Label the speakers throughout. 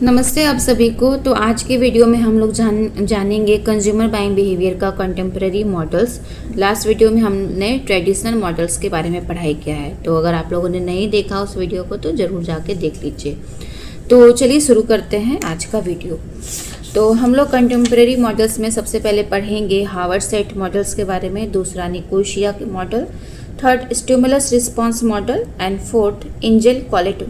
Speaker 1: नमस्ते आप सभी को। तो आज के वीडियो में हम लोग जानेंगे कंज्यूमर बाइंग बिहेवियर का कंटेम्प्रेरी मॉडल्स। लास्ट वीडियो में हमने ट्रेडिशनल मॉडल्स के बारे में पढ़ाई किया है, तो अगर आप लोगों ने नहीं देखा उस वीडियो को तो ज़रूर जाके देख लीजिए। तो चलिए शुरू करते हैं आज का वीडियो। तो हम लोग कंटेम्प्रेरी मॉडल्स में सबसे पहले पढ़ेंगे हार्वर्ड सेट मॉडल्स के बारे में, दूसरा Nicosia model, third stimulus response model and fourth Engel Kollat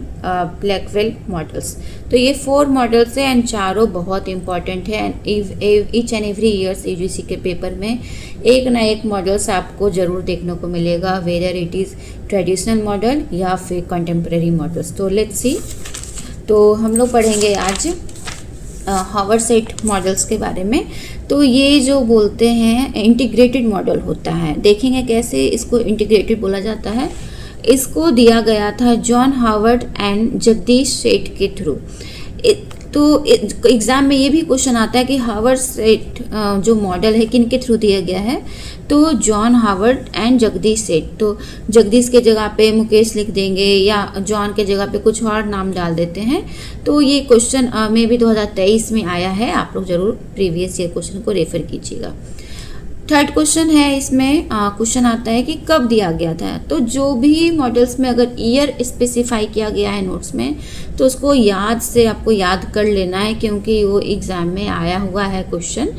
Speaker 1: Blackwell models. तो ये 4 मॉडल्स हैं एंड चारों बहुत इंपॉर्टेंट है and each and every years UGC के पेपर में एक ना एक मॉडल्स आपको ज़रूर देखने को मिलेगा, whether it is traditional model या फिर कंटेम्प्रेरी मॉडल्स। तो लेट्स सी। तो हम लोग पढ़ेंगे आज हार्वर्ड सेट मॉडल्स के बारे में। तो ये जो बोलते हैं इंटीग्रेटेड मॉडल होता है, देखेंगे कैसे इसको इंटीग्रेटेड बोला जाता है। इसको दिया गया था जॉन हार्वर्ड एंड जगदीश सेठ के थ्रू। तो एग्ज़ाम में ये भी क्वेश्चन आता है कि हार्वर्ड सेट जो मॉडल है किन के थ्रू दिया गया है, तो जॉन हार्वर्ड एंड जगदीश सेठ। तो जगदीश के जगह पे मुकेश लिख देंगे या जॉन के जगह पे कुछ और नाम डाल देते हैं। तो ये क्वेश्चन में भी 2023 में आया है, आप लोग ज़रूर प्रीवियस ईयर क्वेश्चन को रेफर कीजिएगा। थर्ड क्वेश्चन है, इसमें क्वेश्चन आता है कि कब दिया गया था। तो जो भी मॉडल्स में अगर ईयर स्पेसिफाई किया गया है नोट्स में, तो उसको याद से आपको याद कर लेना है, क्योंकि वो एग्ज़ाम में आया हुआ है क्वेश्चन,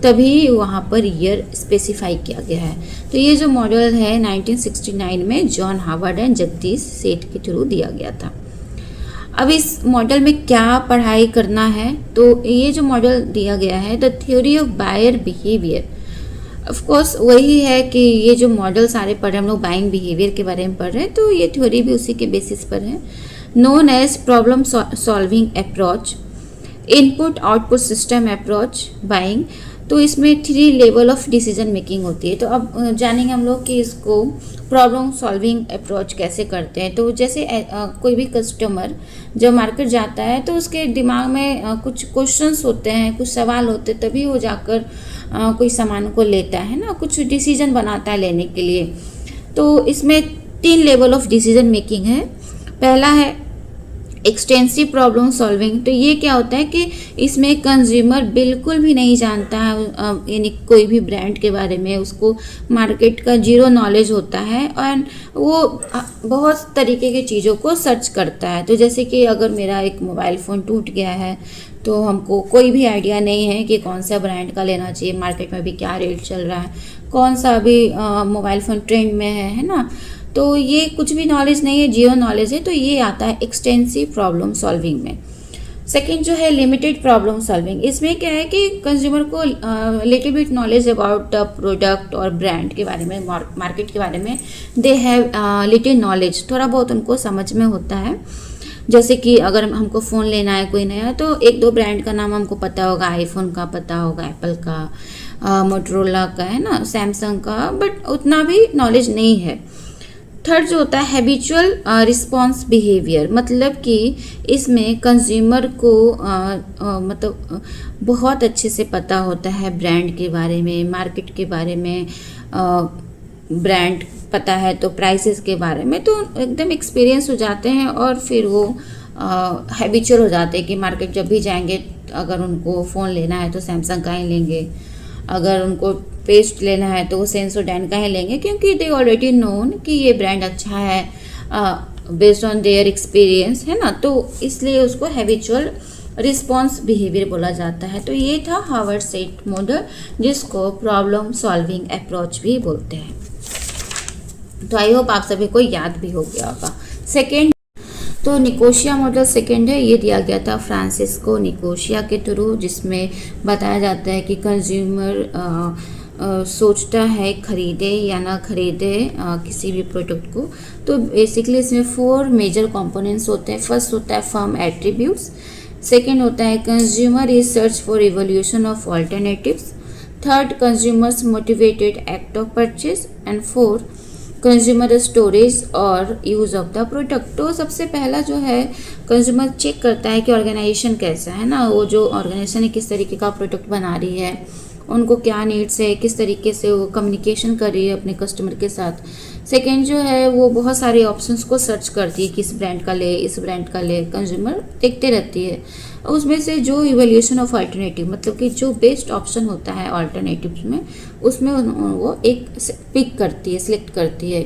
Speaker 1: तभी वहाँ पर ईयर स्पेसिफाई किया गया है। तो ये जो मॉडल है 1969 में जॉन हार्वर्ड एंड जगदीश सेठ के थ्रू दिया गया था। अब इस मॉडल में क्या पढ़ाई करना है, तो ये जो मॉडल दिया गया है the theory of buyer behaviour, of course वही है कि ये जो मॉडल सारे पढ़ रहे हम लोग बाइंग बिहेवियर के बारे में पढ़ रहे हैं, तो ये थ्योरी भी उसी के बेसिस पर है। Known as problem solving approach, input output system approach buying. तो इसमें 3 लेवल ऑफ डिसीजन मेकिंग होती है। तो अब जानेंगे हम लोग कि इसको प्रॉब्लम सॉल्विंग अप्रोच कैसे करते हैं। तो जैसे कोई भी कस्टमर जब मार्केट जाता है तो उसके दिमाग में कुछ क्वेश्चंस होते हैं, कुछ सवाल होते हैं, तभी वो जाकर कोई सामान को लेता है ना, कुछ डिसीजन बनाता है लेने के लिए। तो इसमें 3 लेवल ऑफ डिसीजन मेकिंग है। पहला है एक्सटेंसिव प्रॉब्लम सॉल्विंग। तो ये क्या होता है कि इसमें कंज्यूमर बिल्कुल भी नहीं जानता है, यानी कोई भी ब्रांड के बारे में उसको मार्केट का जीरो नॉलेज होता है और वो बहुत तरीके की चीज़ों को सर्च करता है। तो जैसे कि अगर मेरा एक मोबाइल फ़ोन टूट गया है तो हमको कोई भी आइडिया नहीं है कि कौन सा ब्रांड का लेना चाहिए, मार्केट में भी क्या रेट चल रहा है, कौन सा अभी मोबाइल फ़ोन ट्रेंड में है ना। तो ये कुछ भी नॉलेज नहीं है, जीरो नॉलेज है। तो ये आता है एक्सटेंसिव प्रॉब्लम सॉल्विंग में। सेकंड जो है लिमिटेड प्रॉब्लम सॉल्विंग। इसमें क्या है कि कंज्यूमर को little bit knowledge about the product और ब्रांड के बारे में, मार्केट के बारे में दे हैव लिटिल नॉलेज, थोड़ा बहुत उनको समझ में होता है। जैसे कि अगर हमको फ़ोन लेना है कोई नया, तो 1-2 ब्रांड का नाम हमको पता होगा, आईफोन का पता होगा, एप्पल का, मोटरोला का है ना, सैमसंग का, बट उतना भी नॉलेज नहीं है। थर्ड जो होता है हैबिचुअल रिस्पॉन्स बिहेवियर, मतलब कि इसमें कंज्यूमर को मतलब बहुत अच्छे से पता होता है ब्रांड के बारे में, मार्केट के बारे में, ब्रांड पता है तो प्राइसेस के बारे में, तो एकदम एक्सपीरियंस हो जाते हैं और फिर वो हैबिचुअल हो जाते हैं कि मार्केट जब भी जाएंगे, अगर उनको फ़ोन लेना है तो सैमसंग का ही लेंगे, अगर उनको पेस्ट लेना है तो वो सेंसोडाइन का ही लेंगे, क्योंकि दे ऑलरेडी नोन कि ये ब्रांड अच्छा है बेस्ड ऑन देयर एक्सपीरियंस, है ना। तो इसलिए उसको हैबिचुअल रिस्पॉन्स बिहेवियर बोला जाता है। तो ये था हार्वर्ड सेट मॉडल, जिसको प्रॉब्लम सॉल्विंग अप्रोच भी बोलते हैं। तो आई होप आप सभी को याद भी हो गया होगा। सेकेंड तो निकोशिया मॉडल सेकेंड है, ये दिया गया था फ्रांसिस्को निकोशिया के थ्रू, जिसमें बताया जाता है कि कंज्यूमर सोचता है खरीदे या ना खरीदे किसी भी प्रोडक्ट को। तो बेसिकली इसमें 4 मेजर कंपोनेंट्स होते हैं। फर्स्ट होता है फर्म एट्रीब्यूट्स, सेकेंड होता है consumer is search for evolution of alternatives, third consumers motivated act of purchase and fourth consumer storage और यूज़ ऑफ द प्रोडक्ट। तो सबसे पहला जो है कंज्यूमर चेक करता है कि ऑर्गेनाइजेशन कैसा है ना, वो जो ऑर्गेनाइजेशन है किस तरीके का प्रोडक्ट बना रही है, उनको क्या नीड्स है, किस तरीके से वो कम्युनिकेशन कर रही है अपने कस्टमर के साथ। सेकेंड जो है वो बहुत सारे ऑप्शंस को सर्च करती है, किस ब्रांड का ले, इस ब्रांड का ले, कंज्यूमर देखते रहती है। उसमें से जो इवैल्यूएशन ऑफ अल्टरनेटिव, मतलब कि जो बेस्ट ऑप्शन होता है अल्टरनेटिव्स में, उसमें वो एक पिक करती है, सिलेक्ट करती है।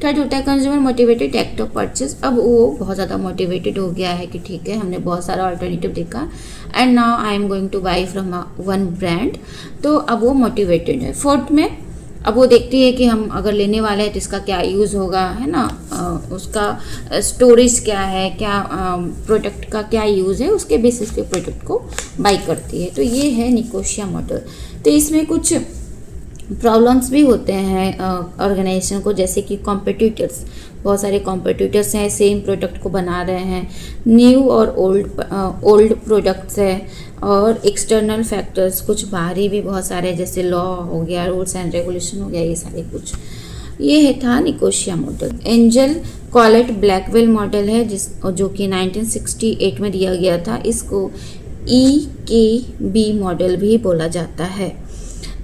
Speaker 1: थर्ड होता है consumer motivated act of purchase. अब वो बहुत ज़्यादा मोटिवेटेड हो गया है कि ठीक है, हमने बहुत सारा अल्टरनेटिव देखा and now I am going two by from one brand, तो अब वो मोटिवेटेड है। फोर्थ में अब वो देखती है कि हम अगर लेने वाले हैं तो इसका क्या यूज़ होगा, है ना, उसका स्टोरेज क्या है, क्या प्रोडक्ट का क्या यूज़ है, उसके बेसिस पे प्रोडक्ट को बाई करती है। तो ये है निकोशिया मॉडल। तो इसमें कुछ प्रॉब्लम्स भी होते हैं ऑर्गेनाइजेशन को, जैसे कि कॉम्पिटिटर्स, बहुत सारे कॉम्पिटिटर्स हैं, सेम प्रोडक्ट को बना रहे हैं, न्यू और ओल्ड प्रोडक्ट्स है, और एक्सटर्नल फैक्टर्स कुछ बाहरी भी बहुत सारे, जैसे लॉ हो गया, रूल्स एंड रेगुलेशन हो गया, ये सारे कुछ। ये था Nicosia model. Engel Kollat Blackwell model है जो कि 1968 में दिया गया था। इसको EKB मॉडल भी बोला जाता है।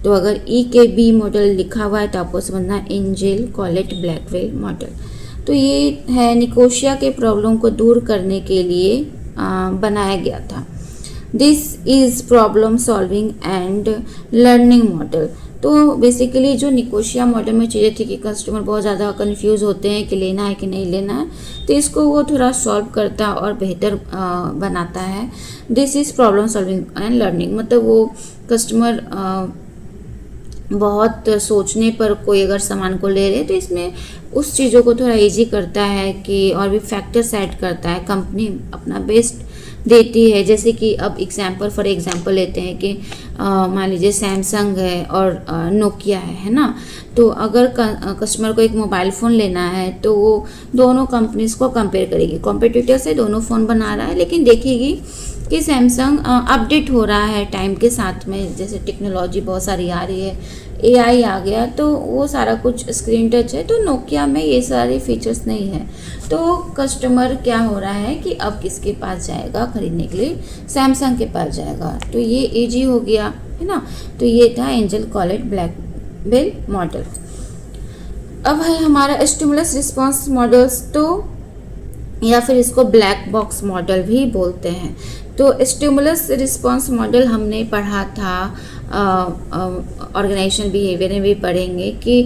Speaker 1: तो अगर EKB मॉडल लिखा हुआ है तो आपको समझना एंजल कॉलेट ब्लैकवेल मॉडल। तो ये है निकोशिया के प्रॉब्लम को दूर करने के लिए बनाया गया था। This is problem solving and learning model. तो बेसिकली जो निकोशिया मॉडल में चीज़ें थी कि कस्टमर बहुत ज़्यादा कंफ्यूज होते हैं कि लेना है कि नहीं लेना है, तो इसको वो थोड़ा सॉल्व करता और बेहतर बनाता है। This is problem solving and learning, मतलब वो कस्टमर बहुत सोचने पर कोई अगर सामान को ले रहे तो इसमें उस चीज़ों को थोड़ा इजी करता है कि और भी फैक्टर्स ऐड करता है, कंपनी अपना बेस्ट देती है। जैसे कि अब फॉर एग्जांपल लेते हैं कि मान लीजिए सैमसंग है और नोकिया है ना, तो अगर कस्टमर को एक मोबाइल फ़ोन लेना है तो वो दोनों कंपनीज को कंपेयर करेगी, कॉम्पिटिटर से दोनों फ़ोन बना रहा है, लेकिन देखेगी कि सैमसंग अपडेट हो रहा है टाइम के साथ में, जैसे टेक्नोलॉजी बहुत सारी आ रही है, AI आ गया, तो वो सारा कुछ स्क्रीन टच है, तो नोकिया में ये सारे फीचर्स नहीं है। तो कस्टमर क्या हो रहा है कि अब किसके पास जाएगा खरीदने के लिए, सैमसंग के पास जाएगा। तो ये इजी हो गया, है ना। तो ये था एंजल कॉलेट ब्लैकवेल मॉडल। अब है हमारा स्टिमुलस रिस्पॉन्स मॉडल्स, तो या फिर इसको ब्लैक बॉक्स मॉडल भी बोलते हैं। तो स्टिमुलस रिस्पॉन्स मॉडल हमने पढ़ा था ऑर्गेनाइजेशन बिहेवियर में भी पढ़ेंगे कि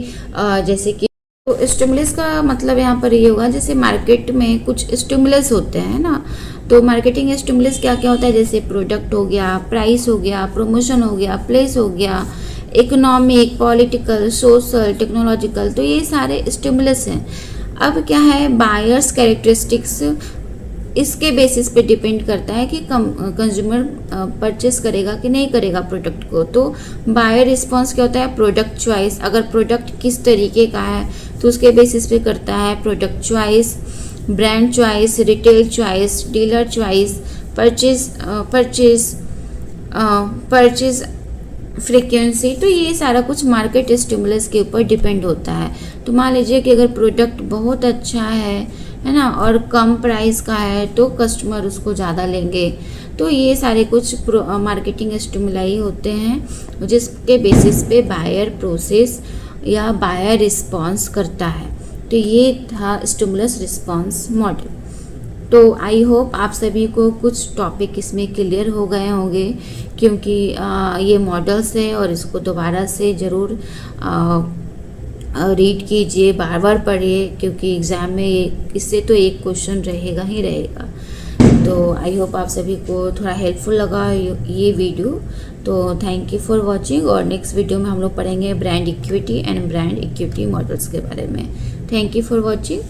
Speaker 1: जैसे कि तो स्टिमुलस का मतलब यहाँ पर ये होगा, जैसे मार्केट में कुछ स्टिमुलस होते हैं ना, तो मार्केटिंग स्टिमुलस क्या क्या होता है, जैसे प्रोडक्ट हो गया, प्राइस हो गया, प्रमोशन हो गया, प्लेस हो गया, इकोनॉमिक, पॉलिटिकल, सोशल, टेक्नोलॉजिकल, तो ये सारे स्टिमुलस हैं। अब क्या है, बायर्स कैरेक्टरिस्टिक्स, इसके बेसिस पे डिपेंड करता है कि कंज्यूमर परचेस करेगा कि नहीं करेगा प्रोडक्ट को। तो बायर रिस्पॉन्स क्या होता है, प्रोडक्ट चॉइस, अगर प्रोडक्ट किस तरीके का है तो उसके बेसिस पे करता है product choice, brand choice, retail choice, dealer choice, purchase frequency. तो ये सारा कुछ मार्केट स्टिमुलस के ऊपर डिपेंड होता है। तो मान लीजिए कि अगर प्रोडक्ट बहुत अच्छा है ना, और कम प्राइस का है तो कस्टमर उसको ज़्यादा लेंगे। तो ये सारे कुछ मार्केटिंग स्टिमुलाई होते हैं जिसके बेसिस पे बायर प्रोसेस या बायर रिस्पॉन्स करता है। तो ये था स्टिमुलस रिस्पॉन्स मॉडल। तो आई होप आप सभी को कुछ टॉपिक इसमें क्लियर हो गए होंगे, क्योंकि ये मॉडल्स है और इसको दोबारा से ज़रूर रीड कीजिए, बार बार पढ़िए, क्योंकि एग्ज़ाम में इससे तो एक क्वेश्चन रहेगा ही रहेगा। तो आई होप आप सभी को थोड़ा हेल्पफुल लगा ये वीडियो। तो थैंक यू फॉर वॉचिंग, और नेक्स्ट वीडियो में हम लोग पढ़ेंगे brand equity and brand equity models के बारे में। Thank you for watching.